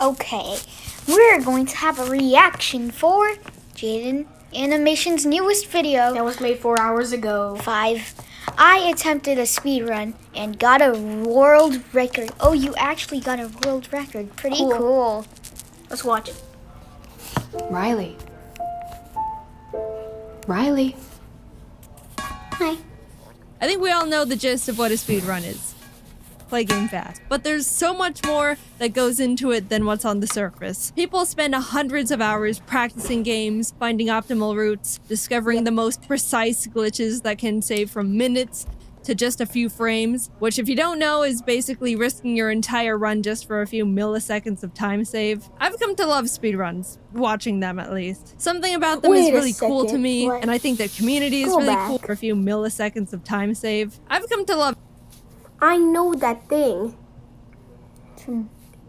Okay, we're going to have a reaction for Jaiden Animation's newest video. That was made 4 hours ago. 5. I attempted a speed run and got a world record. Oh, you actually got a world record. Pretty cool. Let's watch it. Riley. Riley. Hi. I think we all know the gist of what a speedrun is. Play game fast. But there's so much more that goes into it than what's on the surface. People spend hundreds of hours practicing games, finding optimal routes, discovering the most precise glitches that can save from minutes to just a few frames, which if you don't know is basically risking your entire run just for a few milliseconds of time save. I've come to love speedruns, watching them at least. Something about them is really cool to me, and I think the community is really cool for a few milliseconds of time save. I've come to love. I know that thing.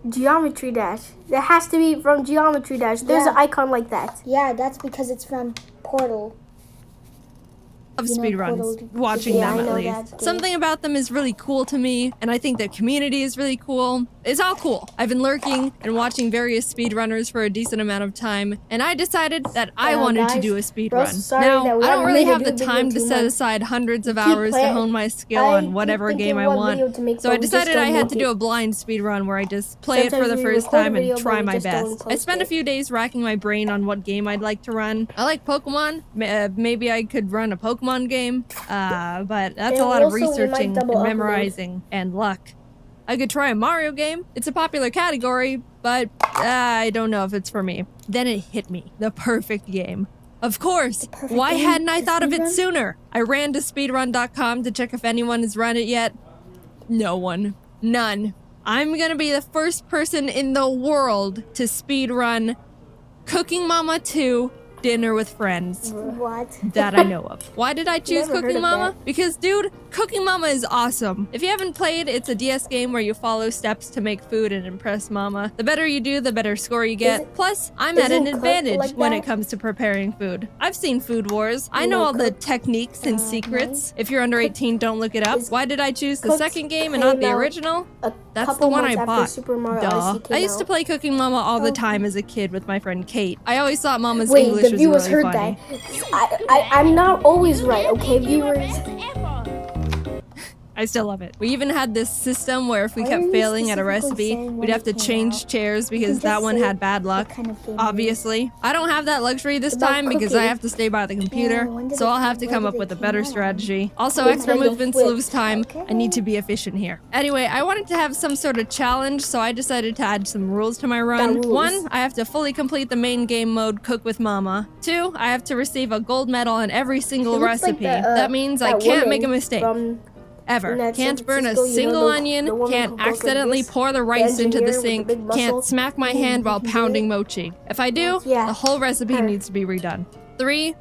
Geometry Dash. That has to be from Geometry Dash. There's an icon like that. Yeah, that's because it's from Portal. Of speedruns, watching them at least. Something about them is really cool to me, and I think the community is really cool. It's all cool. I've been lurking and watching various speedrunners for a decent amount of time, and I decided that I wanted to do a speedrun. Now, I don't really have the time to set aside hundreds of hours to hone my skill on whatever game I want, so I decided I had to do a blind speedrun where I just play it for the first time and try my best. I spent a few days racking my brain on what game I'd like to run. I like Pokemon. Maybe I could run a Pokemon game, but that's a lot of researching and memorizing and luck. I could try a Mario game. It's a popular category, but I don't know if it's for me. Then it hit me. The perfect game. Of course. Why hadn't I thought of it sooner? I ran to speedrun.com to check if anyone has run it yet. No one. None. I'm gonna be the first person in the world to speedrun Cooking Mama 2 Dinner with Friends. What? That I know of. Why did I choose Cooking Mama? Because, dude, Cooking Mama is awesome. If you haven't played, it's a DS game where you follow steps to make food and impress Mama. The better you do, the better score you get. Plus, I'm at an advantage when it comes to preparing food. I've seen Food Wars. I know all the techniques and secrets. If you're under 18, don't look it up. Why did I choose the second game and not the original? That's the one I bought. Duh. I used to play Cooking Mama all the time as a kid with my friend Kate. I always thought Mama's English was really funny. I'm not always right, okay, viewers? I still love it. We even had this system where if we kept failing at a recipe, we'd have to change chairs because that one had bad luck, obviously. I don't have that luxury this time because I have to stay by the computer, so I'll have to come up with a better strategy. Also, extra movements lose time. I need to be efficient here. Anyway, I wanted to have some sort of challenge, so I decided to add some rules to my run. 1, I have to fully complete the main game mode, Cook with Mama. 2, I have to receive a gold medal on every single recipe. That means I can't make a mistake. Ever. Can't burn a single onion, can't accidentally pour the rice into the sink, can't smack my hand while pounding mochi. If I do, the whole recipe needs to be redone. 3,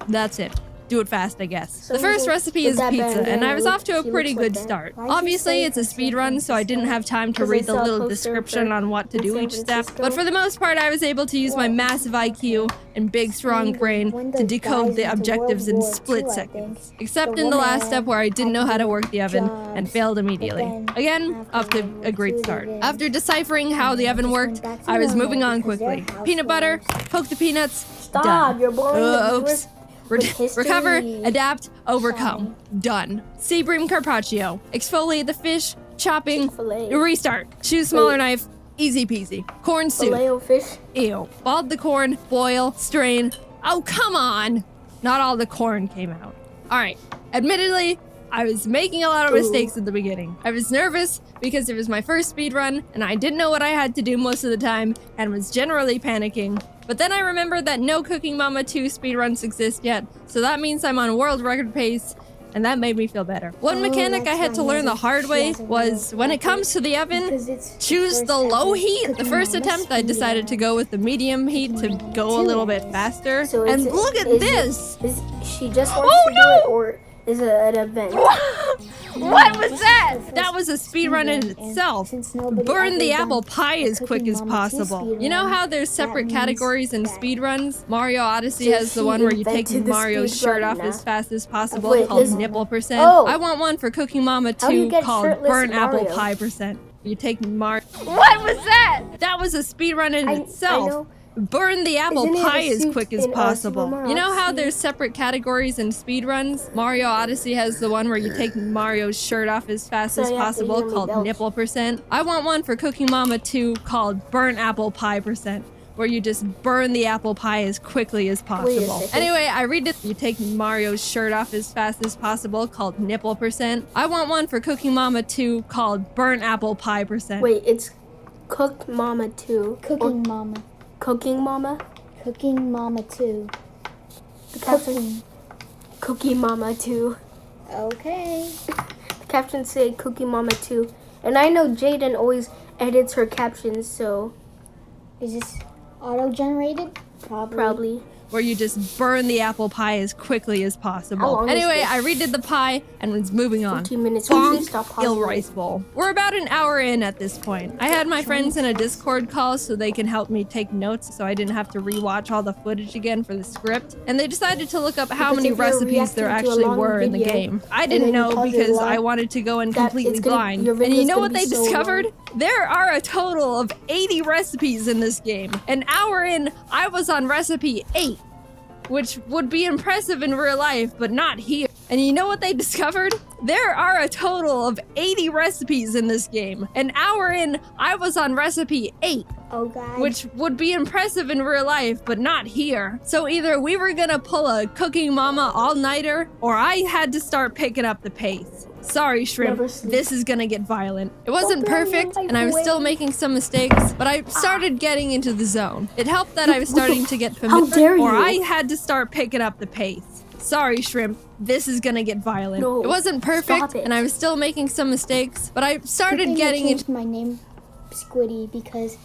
that's it. Do it fast, I guess. The first recipe is pizza, and I was off to a pretty good start. Obviously, it's a speed run, so I didn't have time to read the little description on what to do each step, but for the most part, I was able to use my massive IQ and big, strong brain to decode the objectives in split seconds. Except in the last step where I didn't know how to work the oven and failed immediately. Again, off to a great start. After deciphering how the oven worked, I was moving on quickly. Peanut butter, poke the peanuts, done. Oops. Recover, adapt, overcome. Done. Sea bream carpaccio. Exfoliate the fish, chopping, restart. Choose smaller knife, easy peasy. Corn soup. Fish. Ew. Bald the corn, boil, strain. Oh, come on! Not all the corn came out. Alright, admittedly, I was making a lot of mistakes at the beginning. I was nervous because it was my first speed run and I didn't know what I had to do most of the time and was generally panicking. But then I remembered that no Cooking Mama 2 speedruns exist yet, so that means I'm on world record pace, and that made me feel better. One mechanic I had to learn the hard way was, when it comes to the oven, choose the low heat. The first attempt, I decided to go with the medium heat to go a little bit faster. And look at this! She just wants to do it, or is it an event? What was that? That was a speedrun in itself. Burn the apple pie as quick as possible. You know how there's separate categories in speedruns? Mario Odyssey has the one where you take Mario's shirt off as fast as possible called nipple %. I want one for Cooking Mama 2 called burn apple pie %. You take Mario. What was that? That was a speedrun in itself. I know. Burn the apple Isn't it pie a as suit quick as in, possible. Super You know how Mario? there's separate categories in speedruns? Mario Odyssey has the one where you take Mario's shirt off as fast So as you have to possible hear me called belch. nipple percent. I want one for Cooking Mama 2 called burnt apple pie percent, where you just burn the apple pie as quickly as possible. second. Anyway, I read it. You take Mario's shirt off as fast as possible called nipple percent. I want one for Cooking Mama 2 called burnt apple pie percent. Wait, it's Cooked Mama 2. Cooking Mama. Cooking Mama? Cooking Mama too. The caption. Cookie Mama 2. Okay. The captions say Cookie Mama 2. And I know Jaiden always edits her captions, so Is this auto-generated? probably. Where you just burn the apple pie as quickly as How possible. long is Anyway, this? I redid the pie and was moving on. 15 minutes. Bonk, Please stop ill pausing. rice bowl. We're about an hour in at this point. I had my friends in a Discord call so they can help me take notes so I didn't have to rewatch all the footage again for the script. And they decided to look up how Because many if you're recipes there reacting to a actually long were in the video, game. I and didn't then you know pause it because a lot, I wanted to go in that completely it's gonna- blind. your And you video's know gonna what be they so discovered? long. There are a total of 80 recipes in this game. An hour in, I was on recipe 8. Which would be impressive in real life, but not here. And you know what they discovered? There are a total of 80 recipes in this game. An hour in, I was on recipe 8, Oh god. which would be impressive in real life, but not here. So either we were gonna pull a Cooking Mama all-nighter, or I had to start picking up the pace. Sorry, Shrimp, Never sleep. this is gonna get violent. It wasn't Open your perfect, and I was still microwave. making some mistakes, but I started getting into the zone. It helped that I was starting to get familiar, dare or you. I had to start picking up the pace. Sorry, Shrimp, this is gonna get violent. No, it wasn't perfect, stop it. and I was still making some mistakes, but I Good started thing getting I into changed my name Squiddy because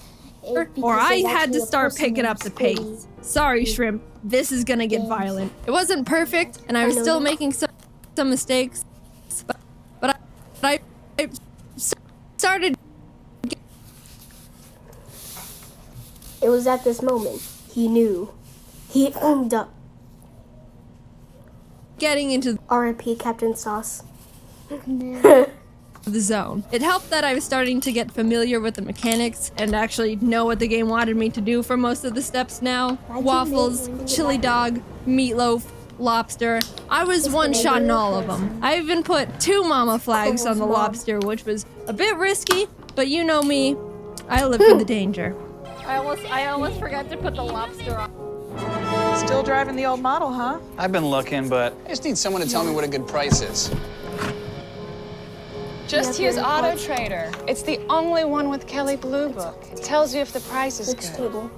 or I there's had to actually a start person picking named up the Squiddy. pace. Sorry, Shrimp, this is gonna get Yes. violent. It wasn't perfect, and I was know still that. making some mistakes, but I started It was at this moment he knew. He owned up. getting into R.I.P. Captain Sauce. the zone. It helped that I was starting to get familiar with the mechanics and actually know what the game wanted me to do for most of the steps now. Why'd you Waffles, make- chili dog, meatloaf, lobster. I was one-shot in all of them. I even put 2 mama flags on the Mom. lobster, which was a bit risky, but you know me, I live for the danger. I almost forgot to put the lobster on. Still driving the old model, huh? I've been looking, but I just need someone to tell me what a good price is. Just Yeah, use very Auto much. Trader. It's the only one with Kelly Blue Book. It tells you if the price is Which good. table?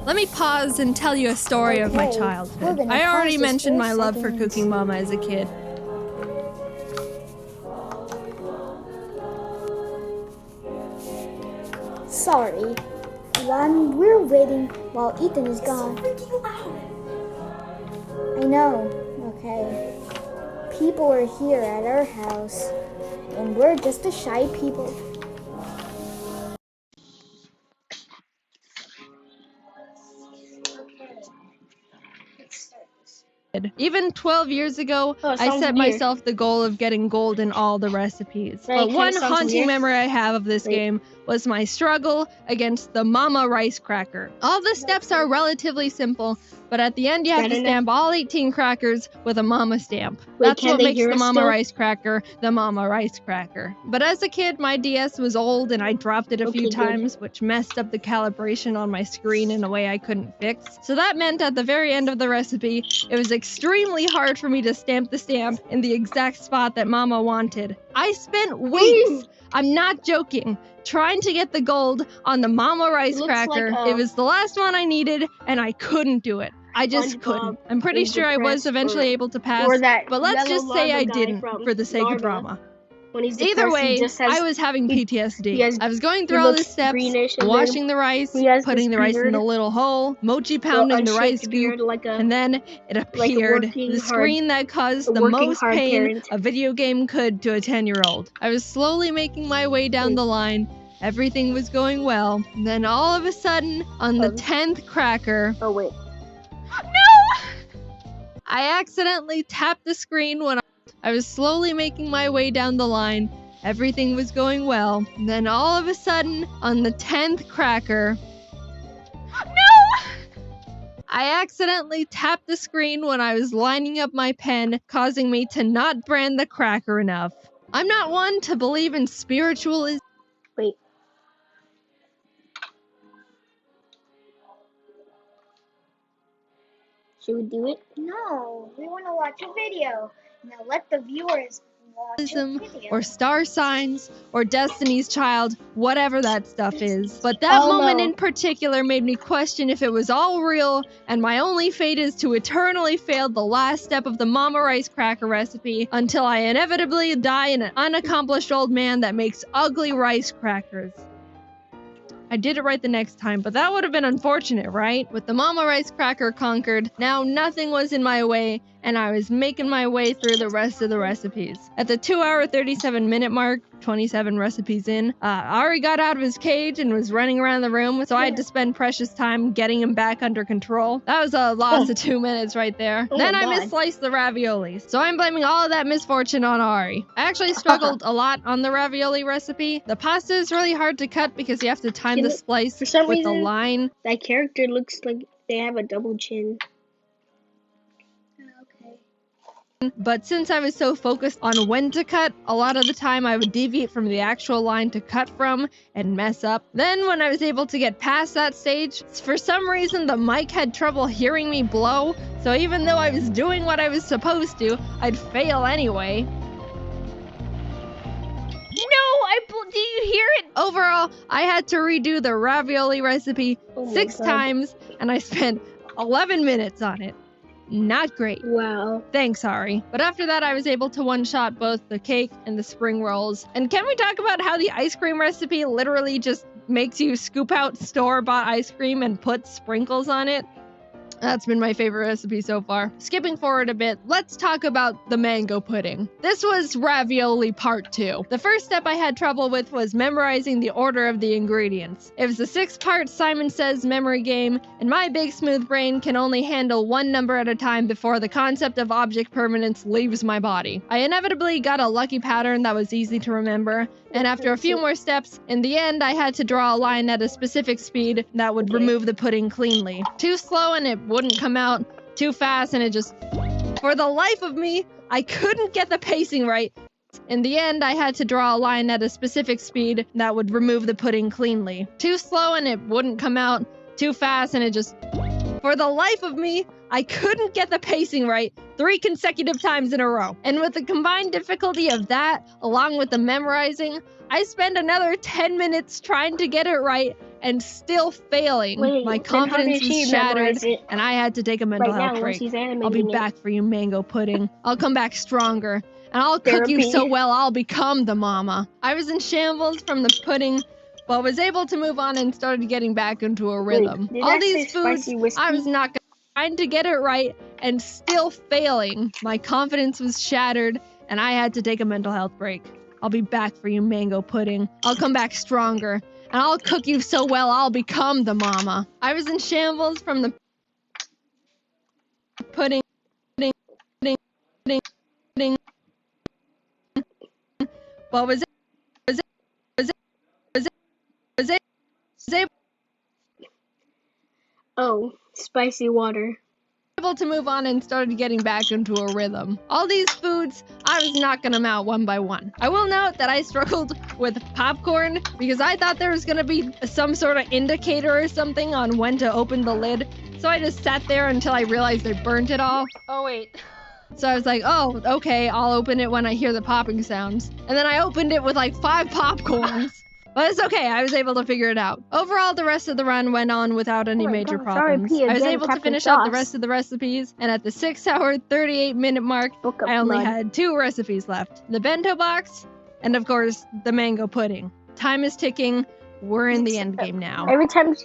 Let me pause and tell you a story of my Okay, we're childhood. gonna I already pause this mentioned for my a love for second. Cooking Mama as a kid. Sorry. We're waiting while Ethan is gone. I know. Okay. People are here at our house, and we're just the shy people. Even 12 years ago, Oh, it I sounds set weird. myself the goal of getting gold in all the recipes. Right, But kinda one sounds haunting weird. memory I have of this Wait. game was my struggle against the Mama Rice Cracker. All the steps are relatively simple, but at the end you have to Got it? stamp all 18 crackers with a Mama stamp. Wait, That's can what they makes hear the us Mama still? Rice Cracker the Mama Rice Cracker. But as a kid, my DS was old and I dropped it a few Okay, good. times, which messed up the calibration on my screen in a way I couldn't fix. So that meant at the very end of the recipe, it was extremely hard for me to stamp the stamp in the exact spot that Mama wanted. I spent weeks, I'm not joking, trying to get the gold on the Mama Rice Looks like, Cracker. uh, It was the last one I needed, and I couldn't do it. I just SpongeBob couldn't. I'm pretty is sure I was depressed, eventually or- able to pass, or that but let's yellow just say I larva guy didn't from for the sake of Larva. drama. When he's Either depressed, way, he just has, I was having he PTSD. has- I was going he through all the looks steps, greenish, and washing then the rice, he has putting this the rice in beard, the little hole, mochi the pounding the rice unshaped beard, scoop, like a and then it appeared, working the hard- screen that caused a the working most hard pain parent. a video game could to a 10-year-old. I was slowly making my way down the line. Everything was going well. And then all of a sudden, on the 10th cracker, Oh wait. I accidentally tapped the screen when I was slowly making my way down the line. Everything was going well. And then all of a sudden, on the 10th cracker, I accidentally tapped the screen when I was lining up my pen, causing me to not brand the cracker enough. I'm not one to believe in spiritualism. Wait. Should we do it? No, we want to watch a video. Now let the viewers watch a video. Or star signs, or Destiny's Child, whatever that stuff is. But that moment in particular made me question if it was all real, and my only fate is to eternally fail the last step of the Mama Rice Cracker recipe until I inevitably die an unaccomplished old man that makes ugly rice crackers. I did it right the next time, but that would have been unfortunate, right? With the Mama Rice Cracker conquered, now nothing was in my way, and I was making my way through the rest of the recipes. At the 2-hour 37-minute mark, 27 recipes in, Ari got out of his cage and was running around the room, so I had to spend precious time getting him back under control. That was a loss of 2 minutes right there. Then I missliced the raviolis, so I'm blaming all of that misfortune on Ari. I actually struggled a lot on the ravioli recipe. The pasta is really hard to cut because you have to time the splice with the line. That character looks like they have a double chin. But since I was so focused on when to cut, a lot of the time I would deviate from the actual line to cut from and mess up. Then when I was able to get past that stage, for some reason the mic had trouble hearing me blow, so even though I was doing what I was supposed to, I'd fail anyway. Do you hear it? Overall, I had to redo the ravioli recipe 6 times, and I spent 11 minutes on it. Not great. Wow. Thanks, Ari. But after that, I was able to one-shot both the cake and the spring rolls. And can we talk about how the ice cream recipe literally just makes you scoop out store-bought ice cream and put sprinkles on it? That's been my favorite recipe so far. Skipping forward a bit, let's talk about the mango pudding. This was ravioli part 2. The first step I had trouble with was memorizing the order of the ingredients. It was a 6-part Simon Says memory game, and my big smooth brain can only handle one number at a time before the concept of object permanence leaves my body. I inevitably got a lucky pattern that was easy to remember, and after a few more steps, in the end I had to draw a line at a specific speed that would remove the pudding cleanly. Too slow and it wouldn't come out, too fast and it just... For the life of me, I couldn't get the pacing right. In the end, I had to draw a line at a specific speed that would remove the pudding cleanly. Too slow and it wouldn't come out, too fast and it just... For the life of me, I couldn't get the pacing right 3 consecutive times in a row. And with the combined difficulty of that, along with the memorizing, I spent another 10 minutes trying to get it right and still failing. My confidence was shattered, and I had to take a mental health break. I'll be back for you, mango pudding. I'll come back stronger, and I'll cook you so well I'll become the mama. I was in shambles from the pudding, but was able to move on and started getting back into a rhythm. All these foods, I was not trying to get it right and still failing. My confidence was shattered, and I had to take a mental health break. I'll be back for you, mango pudding. I'll come back stronger, and I'll cook you so well I'll become the mama. I was in shambles from the pudding. But was able spicy water. Able to move on and started getting back into a rhythm. All these foods, I was knocking them out one by one. I will note that I struggled with popcorn because I thought there was gonna be some sort of indicator or something on when to open the lid. So I just sat there until I realized I burnt it all. Oh wait. So I was like, oh, okay, I'll open it when I hear the popping sounds. And then I opened it with like 5 popcorns. But it's okay, I was able to figure it out. Overall, the rest of the run went on without any major problems. I was able to finish out the rest of the recipes, and at the 6-hour, 38-minute mark, I only had 2 recipes left. The bento box, and of course, the mango pudding. Time is ticking. We're in the end game now.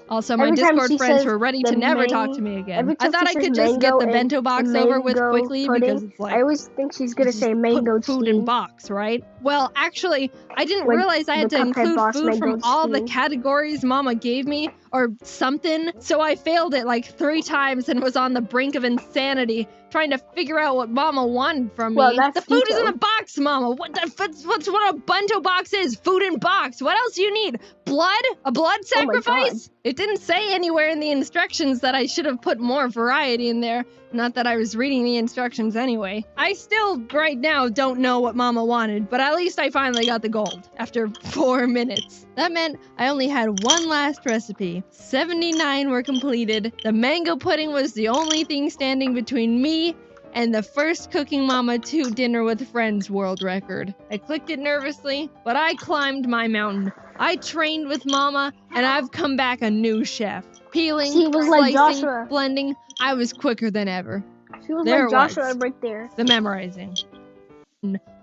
Also, my Discord friends were ready to never talk to me again. I thought I could just get the bento box over with quickly because it's like... I always think she's gonna say mango food in box, right? Well, actually, I didn't Like realize I had the to Cuphead include boss food from mango all the steam. categories Mama gave me, or something, so I failed it like 3 times and was on the brink of insanity, trying to figure out what Mama wanted from Well, me. that's The food is in Tito. the box, Mama! What's what a bento box is! Food in box! What else do you need? Blood? A blood Oh my sacrifice? It didn't say anywhere in the instructions that I should have put more variety in there. Not that I was reading the instructions anyway. I still, right now, don't know what Mama wanted, but at least I finally got the gold after 4 minutes. That meant I only had one last recipe. 79 were completed. The mango pudding was the only thing standing between me and the first Cooking Mama 2 Dinner with Friends world record. I clicked it nervously, but I climbed my mountain. I trained with Mama, and I've come back a new chef. Peeling, She was like slicing, Joshua. blending, I was quicker than ever. She was There like it was. Joshua right there. The memorizing.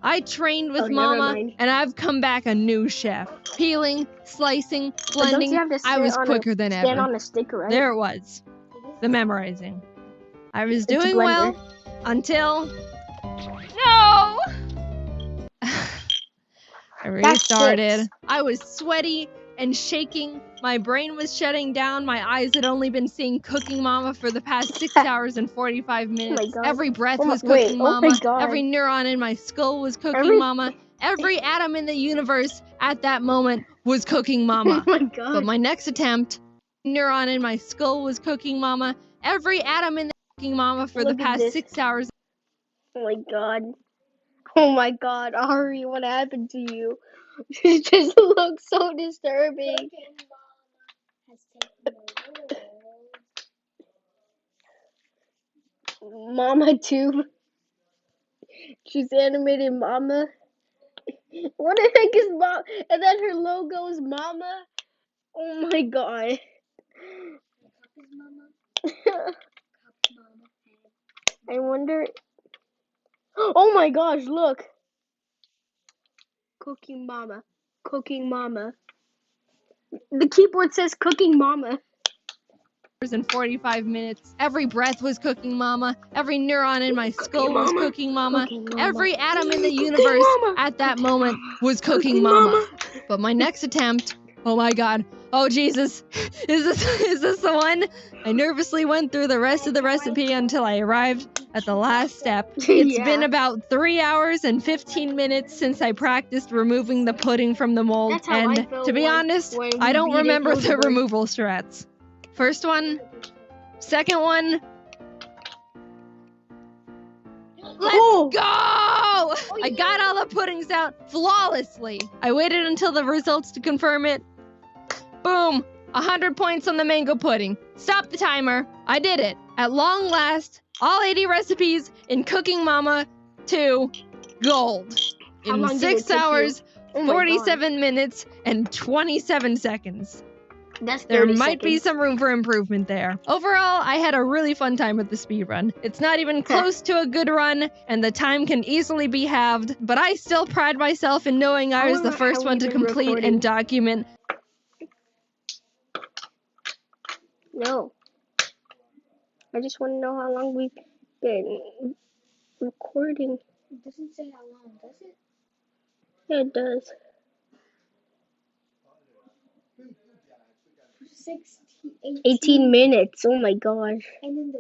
I trained with Oh, never Mama, mind. and I've come back a new chef. Peeling, slicing, But don't blending, you have to I was stand quicker than stand ever. on a stick, right? There it was. The memorizing. I was It's a doing blender. well until... No! I restarted. I was sweaty and shaking. My brain was shutting down. My eyes had only been seeing Cooking Mama for the past 6 hours and 45 minutes. God. Every breath Oh my- was wait, Cooking oh my Mama. God. Every neuron in my skull was Cooking Every- Mama. Every atom in the universe at that moment was Cooking Mama. Oh my god. But my next attempt, neuron in my skull was Cooking Mama. Every atom in the Cooking Mama for the Look at past this. 6 hours. Oh my god. Oh my god, Ari, what happened to you? It just looks so disturbing. Mama too. She's animated Mama. What the heck is Mom? And then her logo is Mama. Oh my god. I wonder. Oh my gosh, look. Cooking Mama. Cooking Mama. The keyboard says Cooking Mama. And 45 minutes. Every breath was Cooking Mama. Every neuron in my skull was Mama. Cooking Mama. Cooking Mama. Every atom in the Cooking universe Mama. at that moment was Cooking Cooking Mama. Mama. But my next attempt, oh my god, oh Jesus, is this the one? I nervously went through the rest of the recipe until I arrived at the last step. It's Yeah. been about 3 hours and 15 minutes since I practiced removing the pudding from the mold, That's how I and felt to be when- honest, when I we don't beat it remember the over. removal strats. First one, second one. Let's Oh. go! I got all the puddings out flawlessly. I waited until the results to confirm it. Boom! 100 points on the mango pudding. Stop the timer. I did it. At long last, all 80 recipes in Cooking Mama 2 gold. How In long did it 6 take you? hours, Oh my God. 47 minutes, and 27 seconds. That's There 30 might be seconds. some room for improvement there. Overall, I had a really fun time with the speed run. It's not even close to a good run, and the time can easily be halved, but I still pride myself in knowing I was the How first long one to have we been complete recording? and document. No. I just want to know how long we've been recording. It doesn't say how long, does it? Yeah, it does. 18 minutes. Oh my gosh. And then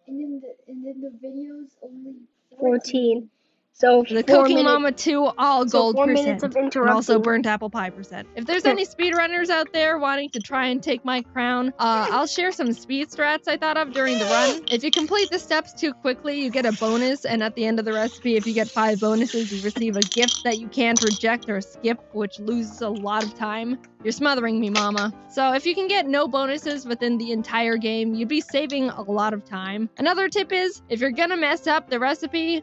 the videos only 14. So The 4 Cooking minutes. Mama 2 all So gold 4 percent. minutes of And also interrupting. burnt apple pie percent. If there's any speedrunners out there wanting to try and take my crown, I'll share some speed strats I thought of during the run. If you complete the steps too quickly, you get a bonus, and at the end of the recipe, if you get 5 bonuses, you receive a gift that you can't reject or skip, which loses a lot of time. You're smothering me, Mama. So if you can get no bonuses within the entire game, you'd be saving a lot of time. Another tip is, if you're gonna mess up the recipe,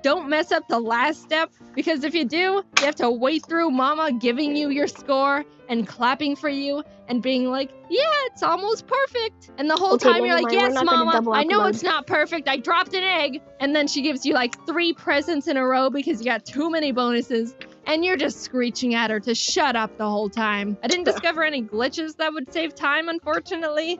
don't mess up the last step, because if you do, you have to wait through Mama giving you your score and clapping for you and being like, yeah, it's almost perfect. And the whole Okay, time you're never like, mind, we're yes, not gonna Mama, double I know upload. it's not perfect. I dropped an egg. And then she gives you like 3 presents in a row because you got too many bonuses. And you're just screeching at her to shut up the whole time. I didn't discover any glitches that would save time, unfortunately.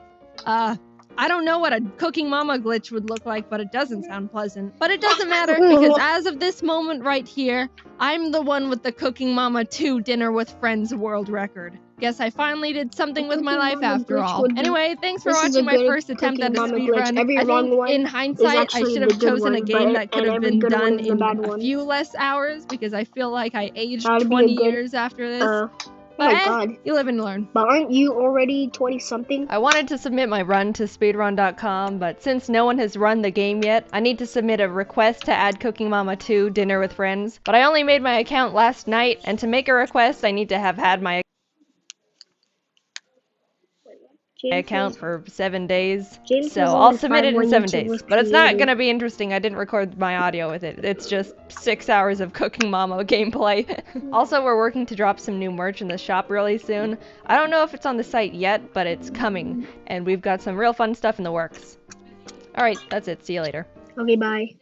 I don't know what a Cooking Mama glitch would look like, but it doesn't sound pleasant. But it doesn't matter, because as of this moment right here, I'm the one with the Cooking Mama 2 Dinner with Friends world record. Guess I finally did something with my life after all. Anyway, thanks for watching my first attempt at a speedrun. I think in hindsight, I should have chosen a game that could have been done in a few less hours, because I feel like I aged 20 years after this. But Oh my god. you live and learn. But aren't you already 20-something? I wanted to submit my run to speedrun.com, but since no one has run the game yet, I need to submit a request to add Cooking Mama 2 Dinner with Friends. But I only made my account last night, and to make a request, I need to have had my account for 7 days. So I'll submit it in 7 days. But it's not gonna be interesting. I didn't record my audio with it. It's just 6 hours of Cooking Mama gameplay. Also, we're working to drop some new merch in the shop really soon. I don't know if it's on the site yet, but it's coming. And we've got some real fun stuff in the works. Alright, that's it. See you later. Okay, bye.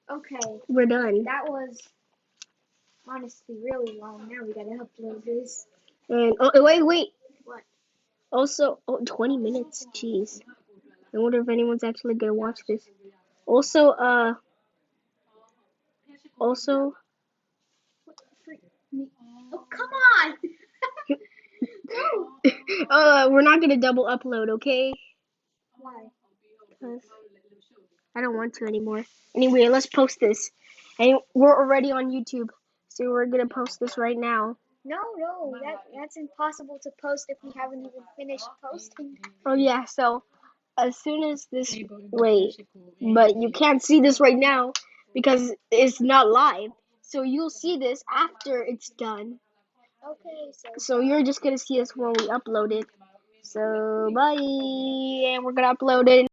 Okay, We're done. that was honestly really long. Now we gotta upload this. And oh, wait. What? Also, 20 minutes. Jeez. I wonder if anyone's actually gonna watch this. Also, Oh, come on! we're not gonna double upload, okay? Why? 'Cause I don't want to anymore. Anyway, let's post this. And we're already on YouTube, so we're gonna post this right now. No, that's impossible to post if we haven't even finished posting. Oh yeah, so as soon as this, wait, but you can't see this right now because it's not live. So you'll see this after it's done. Okay, So you're just gonna see us when we upload it. So bye, and we're gonna upload it.